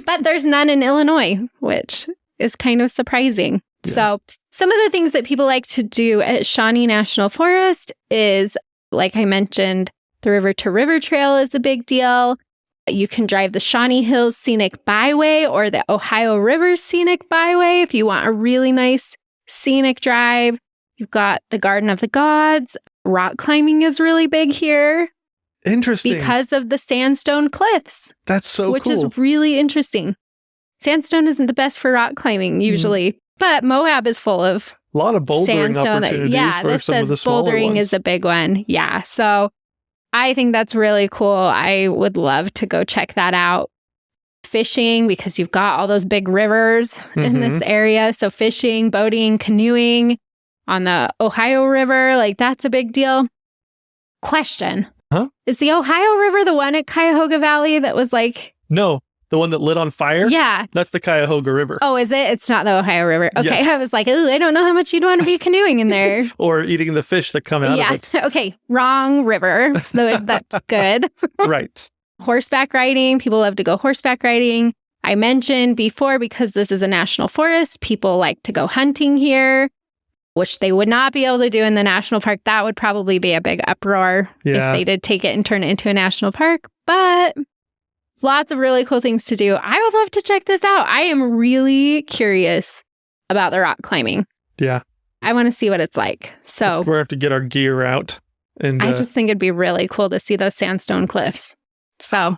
but there's none in Illinois, which is kind of surprising. Yeah. So some of the things that people like to do at Shawnee National Forest is, like I mentioned, the river-to-river trail is a big deal. You can drive the Shawnee Hills Scenic Byway or the Ohio River Scenic Byway if you want a really nice scenic drive. You've got the Garden of the Gods. Rock climbing is really big here. Interesting. Because of the sandstone cliffs. That's so which cool. is really interesting. Sandstone isn't the best for rock climbing usually, but Moab is full of a lot of bouldering sandstone. opportunities for some of the smaller bouldering ones. is a big one. Yeah. So I think that's really cool. I would love to go check that out. Fishing, because you've got all those big rivers in this area. So fishing, boating, canoeing on the Ohio River, like that's a big deal. Question. Huh? Is the Ohio River the one at Cuyahoga Valley that was like... No, the one that lit on fire? Yeah. That's the Cuyahoga River. Oh, is it? It's not the Ohio River. Okay, Yes. I was like, ooh, I don't know how much you'd want to be canoeing in there. Or eating the fish that come out of it. Okay, wrong river. So that's good. Right. Horseback riding. People love to go horseback riding. I mentioned before, because this is a national forest, people like to go hunting here, which they would not be able to do in the national park. That would probably be a big uproar if they did take it and turn it into a national park. But lots of really cool things to do. I would love to check this out. I am really curious about the rock climbing. Yeah. I want to see what it's like. So we're going to have to get our gear out. And I just think it'd be really cool to see those sandstone cliffs. So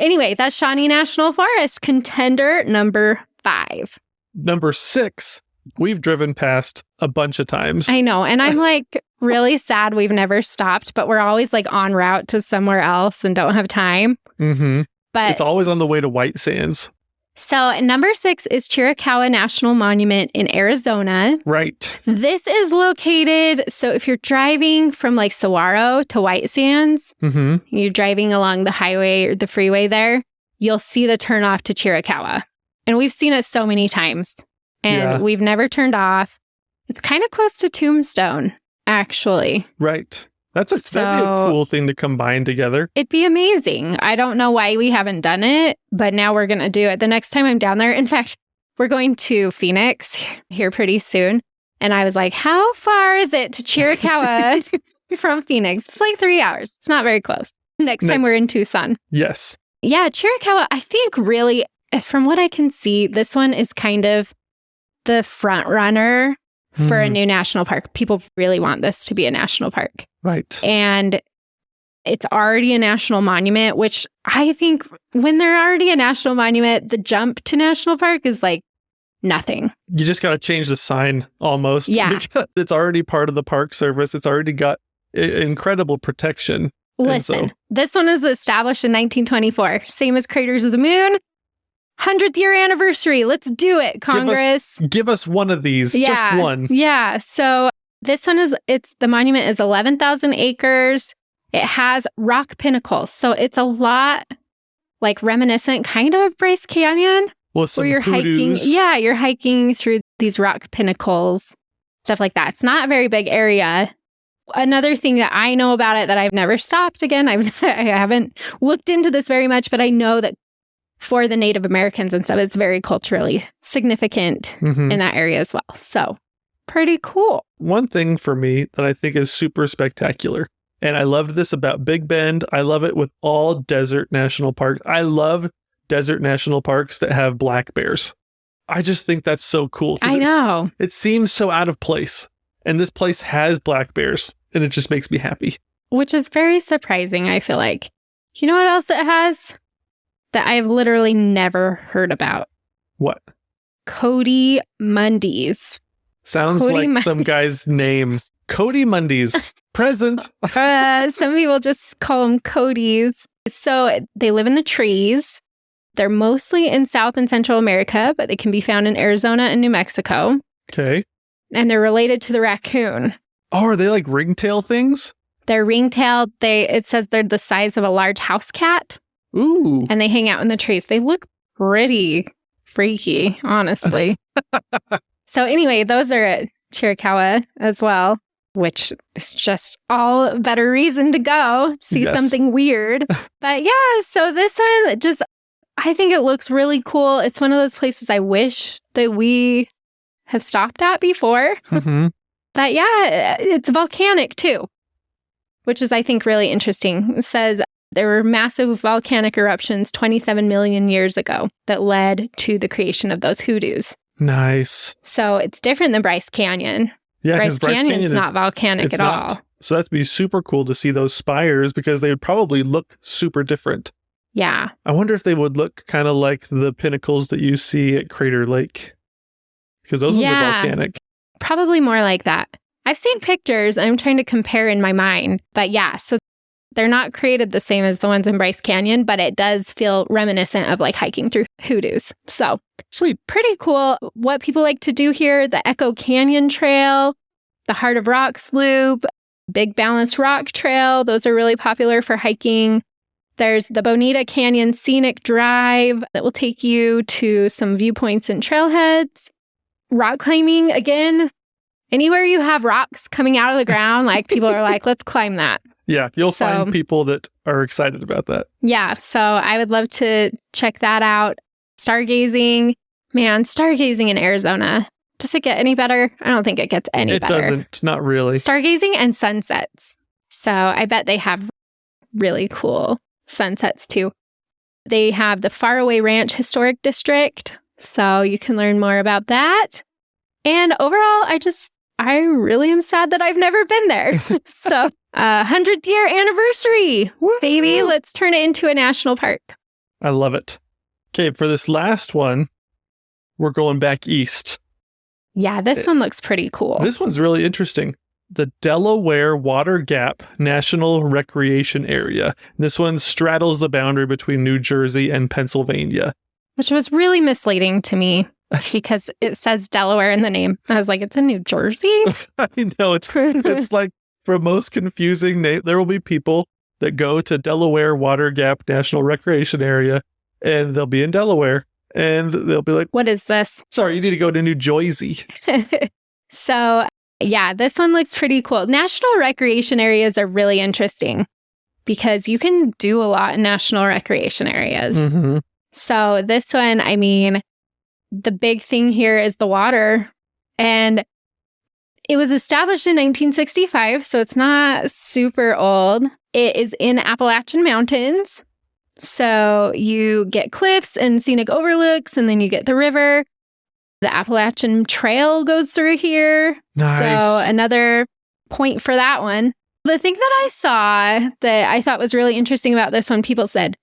anyway, that's Shawnee National Forest, contender number 5. Number 6, we've driven past a bunch of times. I know. And I'm like really sad we've never stopped, but we're always like en route to somewhere else and don't have time. But it's always on the way to White Sands. So number 6 is Chiricahua National Monument in Arizona. Right. This is located, so if you're driving from like Saguaro to White Sands, you're driving along the highway or the freeway there, you'll see the turnoff to Chiricahua. And we've seen it so many times. And we've never turned off. It's kind of close to Tombstone, actually. Right. That'd be a cool thing to combine together. It'd be amazing. I don't know why we haven't done it, but now we're going to do it. The next time I'm down there, in fact, we're going to Phoenix here pretty soon. And I was like, how far is it to Chiricahua from Phoenix? It's like 3 hours. It's not very close. Next time we're in Tucson. Yes. Yeah, Chiricahua, I think really, from what I can see, this one is kind of the front runner for a new national park. People really want this to be a national park. Right. And it's already a national monument, which I think when they're already a national monument, the jump to national park is like nothing. You just got to change the sign almost. Yeah. Because it's already part of the Park Service. It's already got incredible protection. Listen, this one is established in 1924, same as Craters of the Moon. 100th year anniversary. Let's do it, Congress. Give us one of these. Just one. Yeah. So this one the monument is 11,000 acres. It has rock pinnacles. So it's a lot like reminiscent kind of Bryce Canyon. Well, some where you're hoodoos. hiking. Yeah, you're hiking through these rock pinnacles, stuff like that. It's not a very big area. Another thing that I know about it that I've never stopped, again, I haven't looked into this very much, but I know that for the Native Americans and stuff, it's very culturally significant in that area as well. So pretty cool. One thing for me that I think is super spectacular, and I loved this about Big Bend. I love it with all desert national parks. I love desert national parks that have black bears. I just think that's so cool. I know. It seems so out of place. And this place has black bears, and it just makes me happy. Which is very surprising, I feel like. You know what else it has that I've literally never heard about? What? Cody Mundy's. Sounds Cody like Mundy's. some guy's name. Cody Mundy's. Present. Some people just call them Cody's. So they live in the trees. They're mostly in South and Central America, but they can be found in Arizona and New Mexico. Okay. And they're related to the raccoon. Oh, are they like ringtail things? They're ring-tailed. It says they're the size of a large house cat. Ooh. And they hang out in the trees. They look pretty freaky, honestly. So anyway, those are at Chiricahua as well, which is just all better reason to go see something weird. But yeah, so this one just, I think it looks really cool. It's one of those places I wish that we have stopped at before. But yeah, it's volcanic too, which is, I think, really interesting. It says There were massive volcanic eruptions 27 million years ago that led to the creation of those hoodoos. Nice. So it's different than Bryce Canyon. Yeah, Bryce Canyon's Canyon not volcanic at all. So that'd be super cool to see those spires because they would probably look super different. Yeah. I wonder if they would look kind of like the pinnacles that you see at Crater Lake. Because those ones are volcanic. Probably more like that. I've seen pictures. I'm trying to compare in my mind. But yeah, so they're not created the same as the ones in Bryce Canyon, but it does feel reminiscent of like hiking through hoodoos. So sweet. Pretty cool. What people like to do here, the Echo Canyon Trail, the Heart of Rocks Loop, Big Balanced Rock Trail. Those are really popular for hiking. There's the Bonita Canyon Scenic Drive that will take you to some viewpoints and trailheads. Rock climbing, again, anywhere you have rocks coming out of the ground, like people are like, let's climb that. Yeah, you'll find people that are excited about that. Yeah, so I would love to check that out. Stargazing. Man, stargazing in Arizona. Does it get any better? I don't think it gets any better. It doesn't, not really. Stargazing and sunsets. So I bet they have really cool sunsets too. They have the Faraway Ranch Historic District, so you can learn more about that. And overall, I really am sad that I've never been there. So 100th year anniversary, baby. Let's turn it into a national park. I love it. Okay, for this last one, we're going back east. Yeah, this one looks pretty cool. This one's really interesting. The Delaware Water Gap National Recreation Area. This one straddles the boundary between New Jersey and Pennsylvania. Which was really misleading to me because it says Delaware in the name. I was like, it's in New Jersey? I know, it's like the most confusing name. There will be people that go to Delaware Water Gap National Recreation Area and they'll be in Delaware and they'll be like, what is this? Sorry, you need to go to New Jersey. So yeah, this one looks pretty cool. National recreation areas are really interesting because you can do a lot in national recreation areas. Mm-hmm. So this one, I mean, the big thing here is the water. And it was established in 1965, so it's not super old. It is in Appalachian Mountains. So you get cliffs and scenic overlooks, and then you get the river. The Appalachian Trail goes through here. Nice. So another point for that one. The thing that I saw that I thought was really interesting about this one, people said,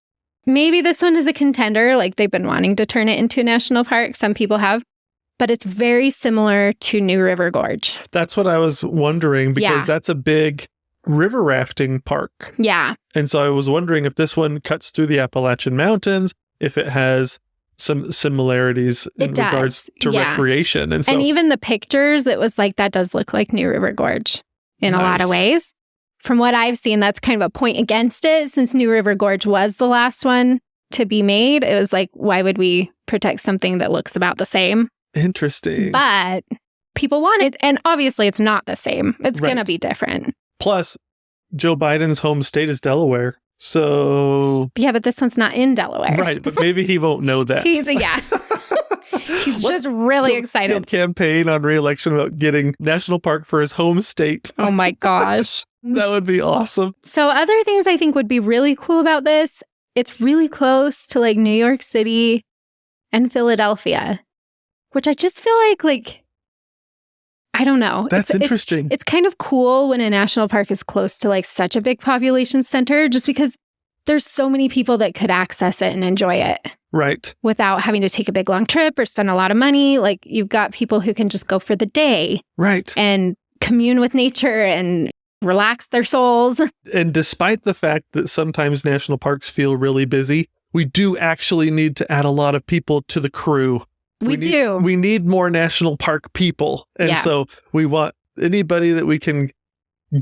maybe this one is a contender, like they've been wanting to turn it into a national park. Some people have, but it's very similar to New River Gorge. That's what I was wondering because that's a big river rafting park. Yeah. And so I was wondering if this one cuts through the Appalachian Mountains, if it has some similarities in regards to recreation. And even the pictures, it was like, that does look like New River Gorge in a lot of ways. From what I've seen, that's kind of a point against it. Since New River Gorge was the last one to be made, it was like, why would we protect something that looks about the same? Interesting. But people want it. And obviously, it's not the same. It's going to be different. Plus, Joe Biden's home state is Delaware. So... Yeah, but this one's not in Delaware. Right, but maybe he won't know that. He's just really excited. He'll campaign on re-election about getting national park for his home state. Oh my gosh. That would be awesome. So other things I think would be really cool about this, it's really close to like New York City and Philadelphia, which I just feel like I don't know. That's interesting. It's kind of cool when a national park is close to like such a big population center, just because there's so many people that could access it and enjoy it. Right. Without having to take a big long trip or spend a lot of money. Like you've got people who can just go for the day. Right. And commune with nature and relax their souls. And despite the fact that sometimes national parks feel really busy, we do actually need to add a lot of people to the crew. We need more national park people. And so we want anybody that we can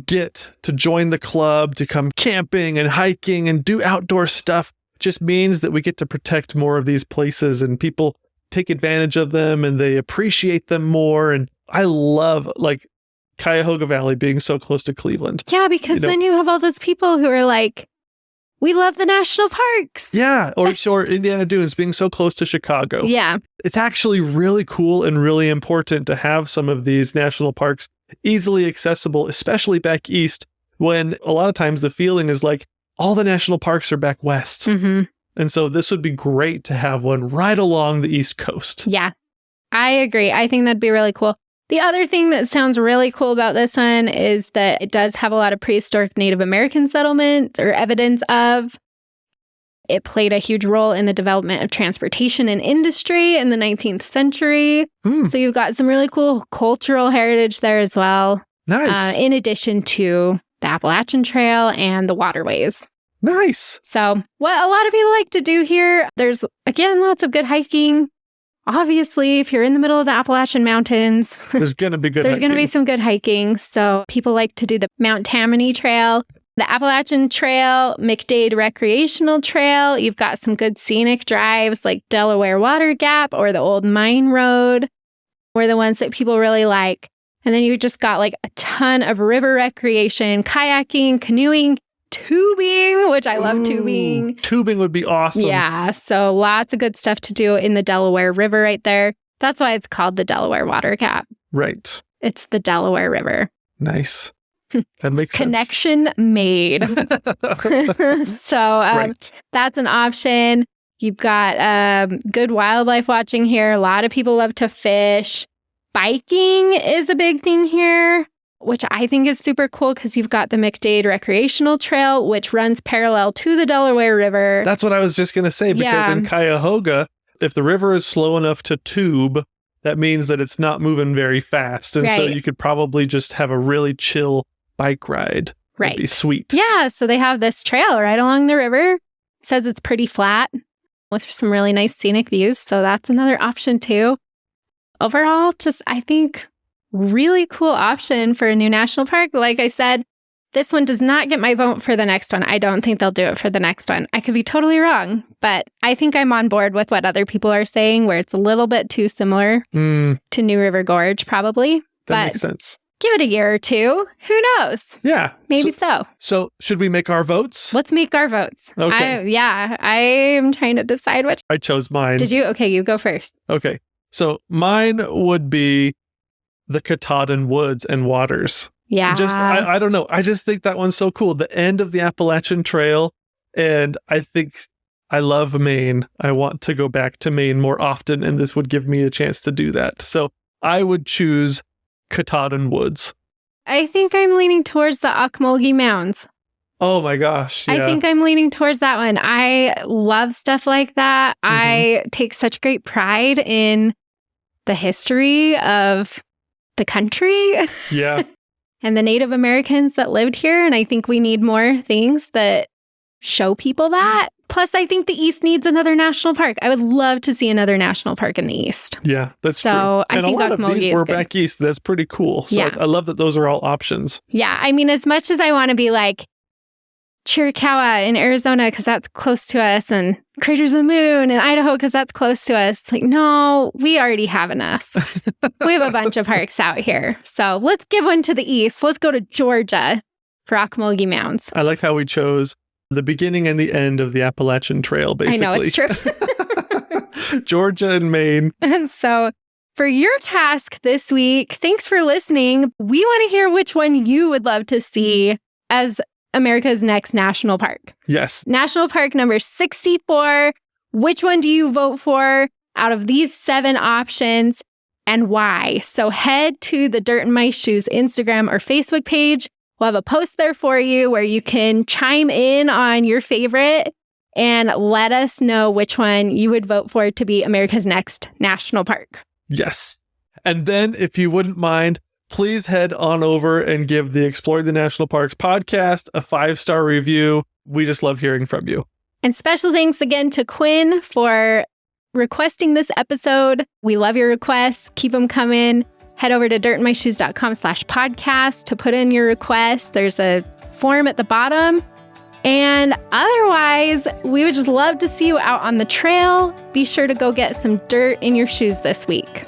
get to join the club, to come camping and hiking and do outdoor stuff. Just means that we get to protect more of these places and people take advantage of them and they appreciate them more. And I love like Cuyahoga Valley being so close to Cleveland. Yeah, because then you have all those people who are like, we love the national parks. Yeah, or Indiana Dunes being so close to Chicago. Yeah. It's actually really cool and really important to have some of these national parks easily accessible, especially back east, when a lot of times the feeling is like, all the national parks are back west. Mm-hmm. And so this would be great to have one right along the East Coast. Yeah, I agree. I think that'd be really cool. The other thing that sounds really cool about this one is that it does have a lot of prehistoric Native American settlements or evidence of. It played a huge role in the development of transportation and industry in the 19th century. So you've got some really cool cultural heritage there as well. Nice. In addition to the Appalachian Trail and the waterways. Nice. So what a lot of people like to do here, there's, again, lots of good hiking. Obviously, if you're in the middle of the Appalachian Mountains, there's going to be good there's hiking. going to be some good hiking. So people like to do the Mount Tammany Trail, the Appalachian Trail, McDade Recreational Trail. You've got some good scenic drives like Delaware Water Gap or the Old Mine Road were the ones that people really like. And then you just got like a ton of river recreation, kayaking, canoeing, tubing, which I love tubing. Tubing would be awesome. Yeah, so lots of good stuff to do in the Delaware River right there. That's why it's called the Delaware Water Gap. Right. It's the Delaware River. Nice. That makes Connection made. So right. That's an option. You've got good wildlife watching here. A lot of people love to fish. Biking is a big thing here, which I think is super cool because you've got the McDade Recreational Trail, which runs parallel to the Delaware River. That's what I was just going to say, because in Cuyahoga, if the river is slow enough to tube, that means that it's not moving very fast. And so you could probably just have a really chill bike ride. Right. That'd be sweet. Yeah, so they have this trail right along the river. It says it's pretty flat with some really nice scenic views. So that's another option too. Overall, just I think really cool option for a new national park. Like I said, this one does not get my vote for the next one. I don't think they'll do it for the next one. I could be totally wrong, but I think I'm on board with what other people are saying, where it's a little bit too similar to New River Gorge, probably. That makes sense. Give it a year or two. Who knows? Yeah. Maybe so. So should we make our votes? Let's make our votes. Okay. I am trying to decide which. I chose mine. Did you? Okay, you go first. Okay. So mine would be the Katahdin Woods and Waters. Yeah. I don't know. I just think that one's so cool. The end of the Appalachian Trail. And I think I love Maine. I want to go back to Maine more often, and this would give me a chance to do that. So I would choose Katahdin Woods. I think I'm leaning towards the Ocmulgee Mounds. Oh my gosh. Yeah. I think I'm leaning towards that one. I love stuff like that. I take such great pride in the history of the country. Yeah. And the Native Americans that lived here. And I think we need more things that show people that. Plus, I think the East needs another national park. I would love to see another national park in the East. Yeah, that's true. So I think a lot of these were back east. That's pretty cool. So I love that those are all options. Yeah. I mean, as much as I want to be like Chiricahua in Arizona because that's close to us, and Craters of the Moon in Idaho because that's close to us. It's like, no, we already have enough. We have a bunch of parks out here. So let's give one to the East. Let's go to Georgia for Ocmulgee Mounds. I like how we chose the beginning and the end of the Appalachian Trail, basically. I know, it's true. Georgia and Maine. And so for your task this week, thanks for listening. We want to hear which one you would love to see as America's next national park. Yes. National Park number 64. Which one do you vote for out of these 7 options, and why? So head to the Dirt in My Shoes Instagram or Facebook page. We'll have a post there for you where you can chime in on your favorite and let us know which one you would vote for to be America's next national park. Yes. And then, if you wouldn't mind, please head on over and give the Exploring the National Parks podcast a 5-star review. We just love hearing from you. And special thanks again to Quinn for requesting this episode. We love your requests. Keep them coming. Head over to dirtinmyshoes.com/podcast to put in your request. There's a form at the bottom. And otherwise, we would just love to see you out on the trail. Be sure to go get some dirt in your shoes this week.